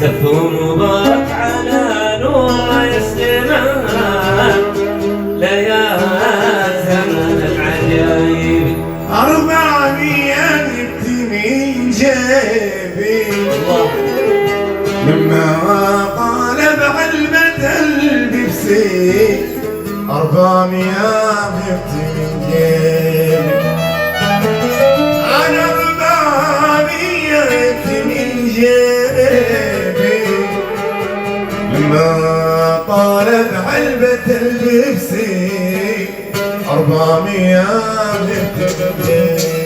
زفوا مبارك على نور السماء ليالي زمن العجايب 400 جبت من جيبي لما طالب علبة البيبسي 400 جبت من جيبي أنا 400 جبت من جيبي لما طالب علبة البيبسي 400 جبت من جيبي